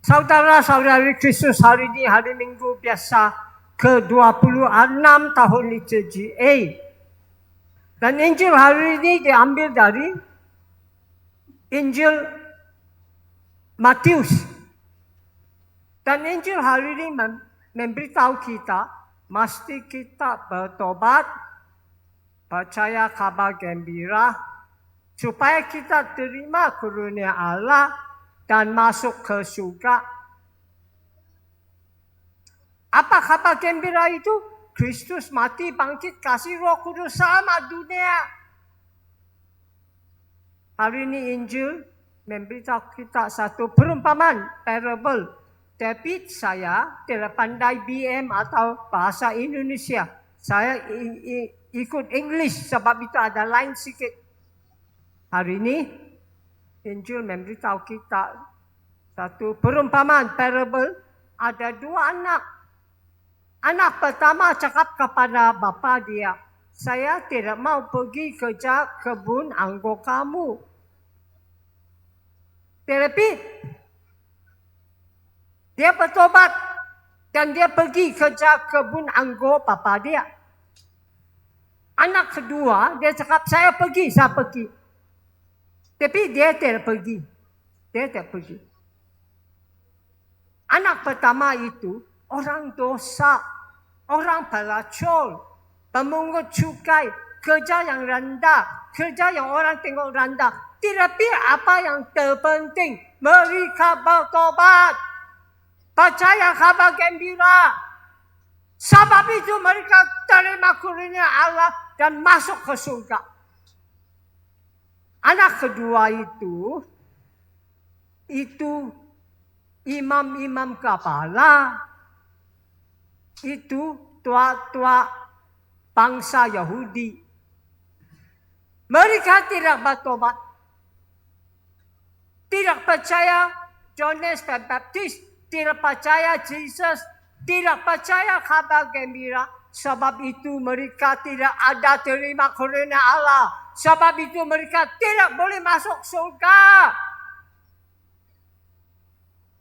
Saudara-saudari Kristus, hari ini hari Minggu biasa ke-26 tahun liturgi A. Dan Injil hari ini diambil dari Injil Matius. Dan Injil hari ini memberitahu kita, mesti kita bertobat, percaya kabar gembira, supaya kita terima karunia Allah dan masuk ke surga. Apa kabar gembira itu? Kristus mati, bangkit, kasih Roh Kudus selamat dunia. Hari ini Injil memberitahu kita satu perumpamaan, parable. Tapi saya tidak pandai BM atau bahasa Indonesia. Saya ikut English sebab itu ada lain sikit. Hari ini Injil memberitahu kita satu perumpamaan, parable. Ada dua anak. Anak pertama cakap kepada bapa dia, saya tidak mau pergi kerja kebun anggur kamu. Tetapi dia bertobat dan dia pergi kerja kebun anggur bapa dia. Anak kedua dia cakap saya pergi. Tapi dia tidak pergi. Anak pertama itu orang dosa, orang pelacur, pemungut cukai, kerja yang rendah, kerja yang orang tengok rendah. Tetapi apa yang terpenting, mereka bertobat, percaya kabar gembira. Sebab itu mereka terima karunia Allah dan masuk ke surga. Anak kedua itu imam-imam kepala, itu tua-tua bangsa Yahudi. Mereka tidak bertobat, tidak percaya Johannes Pembaptis, tidak percaya Yesus, tidak percaya kabar gembira. Sebab itu mereka tidak ada terima karunia Allah. Sebab itu mereka tidak boleh masuk surga.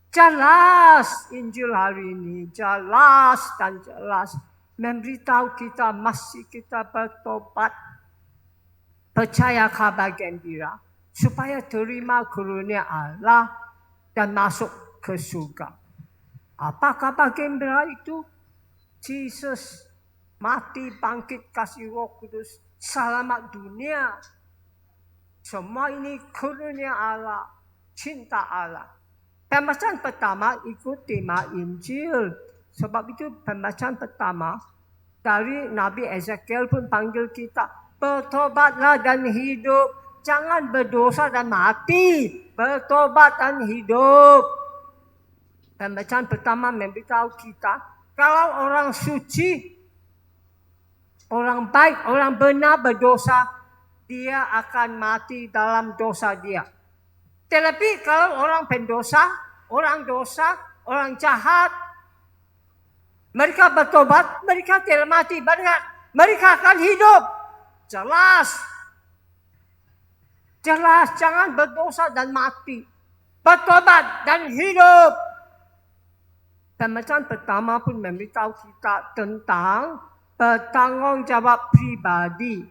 Jelas Injil hari ini, jelas memberitahu kita mesti kita bertobat, percaya kabar gembira supaya terima karunia Allah dan masuk ke surga. Apa kabar gembira itu? Yesus mati, bangkit, kasih Roh Kudus, selamat dunia. Semua ini karunia Allah, cinta Allah. Pembacaan pertama ikut tema Injil. Sebab itu pembacaan pertama dari Nabi Ezekiel pun panggil kita, bertobatlah dan hidup. Jangan berdosa dan mati. Bertobat dan hidup. Pembacaan pertama memberitahu kita, kalau orang suci, orang baik, orang benar berdosa, dia akan mati dalam dosa dia. Tetapi kalau orang pendosa, orang dosa, orang jahat, mereka bertobat, mereka tidak mati, mereka akan hidup. Jelas, jangan berdosa dan mati. Bertobat dan hidup. Pembacaan pertama pun memberitahu kita tentang bertanggungjawab pribadi,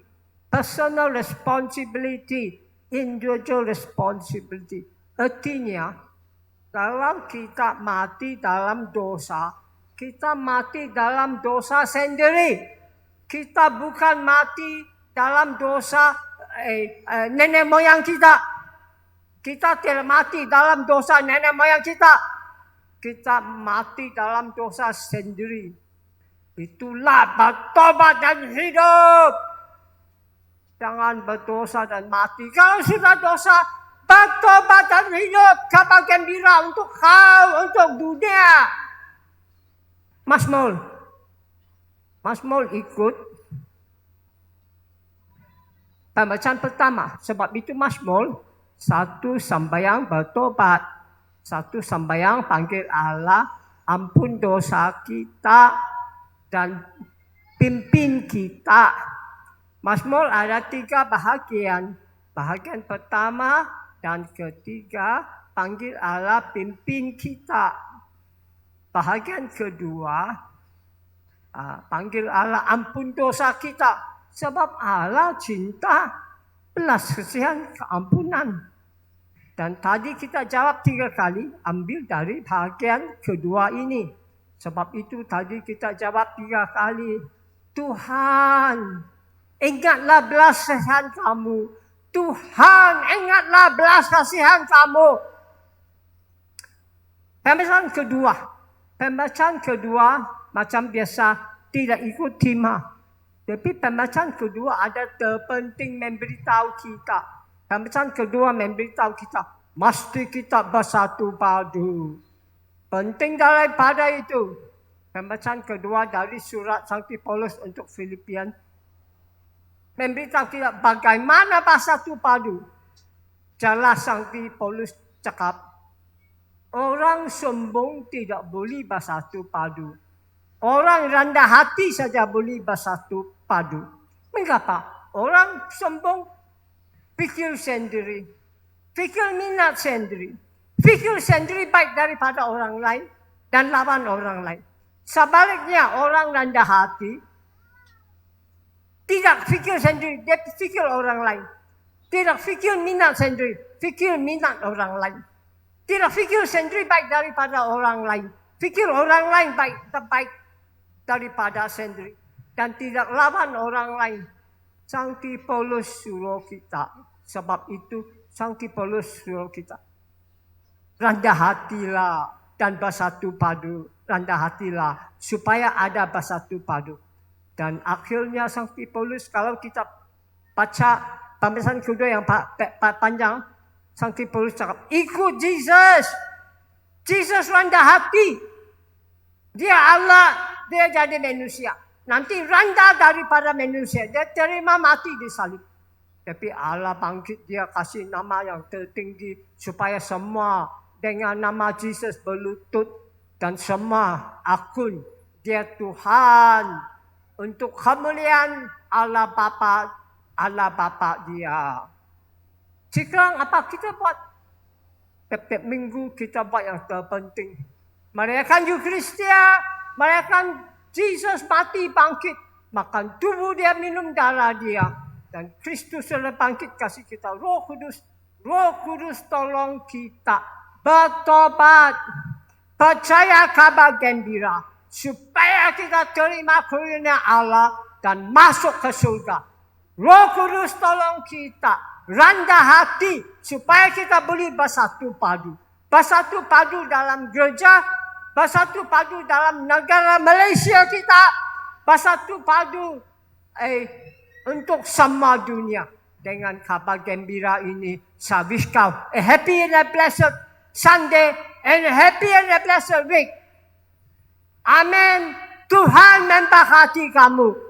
personal responsibility, individual responsibility. Artinya, kalau kita mati dalam dosa, kita mati dalam dosa sendiri. Kita bukan mati dalam dosa nenek moyang kita. Kita tidak mati dalam dosa nenek moyang kita. Kita mati dalam dosa sendiri. Itulah bertobat dan hidup. Jangan berdosa dan mati. Kalau sudah dosa, bertobat dan hidup. Kabar gembira untuk kau, untuk dunia. Mazmur ikut pembacaan pertama. Sebab itu Mazmur, satu sembahyang bertobat, satu sembahyang panggil Allah, ampun dosa kita dan pimpin kita. Mazmur ada 3 bahagian. Bahagian pertama dan ketiga, panggil Allah pimpin kita. Bahagian kedua, panggil Allah ampun dosa kita. Sebab Allah cinta belas kasihan keampunan. Dan tadi kita jawab 3 kali, ambil dari bahagian kedua ini. Sebab itu tadi kita jawab 3 kali. Tuhan, ingatlah belas kasihan kamu. Tuhan, ingatlah belas kasihan kamu. Pembacaan kedua macam biasa tidak ikut tema. Tapi pembacaan kedua ada terpenting memberitahu kita. Pembacaan kedua memberitahu kita, mesti kita bersatu padu. Penting daripada itu, pembacaan kedua dari surat Sankti Paulus untuk Filipian, memberitahu kita bagaimana bersatu padu. Jelas Sankti Paulus cakap, orang sombong tidak boleh bersatu padu. Orang rendah hati saja boleh bersatu padu. Mengapa? Orang sombong fikir sendiri, fikir minat sendiri, fikir sendiri baik daripada orang lain dan lawan orang lain. Sebaliknya orang rendah hati tidak fikir sendiri, dia fikir orang lain. Tidak fikir minat sendiri, fikir minat orang lain. Tidak fikir sendiri baik daripada orang lain, fikir orang lain baik daripada sendiri. Dan tidak lawan orang lain. Sankti Paulus suruh kita. Sebab itu Sankti Paulus suruh kita. Rendah hatilah dan bersatu padu. Rendah hatilah supaya ada bersatu padu. Dan akhirnya Sankti Paulus kalau kita baca pembahasan kedua yang panjang. Sankti Paulus cakap, ikut Jesus. Jesus rendah hati. Dia Allah, dia jadi manusia. Nanti rendah daripada manusia. Dia terima mati di salib. Tapi Allah bangkit, dia kasih nama yang tertinggi. Supaya semua dengan nama Jesus berlutut. Dan semua akun dia Tuhan. Untuk kemuliaan Allah Bapa dia. Sekarang apa kita buat? Tiap-tiap minggu kita buat yang terpenting. Merayakan Eucharistia. Merayakan Jesus mati bangkit, makan tubuh dia, minum darah dia. Dan Kristus telah bangkit, kasih kita Roh Kudus. Roh Kudus tolong kita bertobat, percaya kabar gembira, supaya kita terima karunia Allah dan masuk ke surga. Roh Kudus tolong kita rendah hati, supaya kita boleh bersatu padu. Bersatu padu dalam gereja, bersatu padu dalam negara Malaysia kita. Bersatu padu untuk semua dunia. Dengan kabar gembira ini, saya wish kau a happy and a blessed Sunday and a happy and a blessed week. Amin. Tuhan memberkati kamu.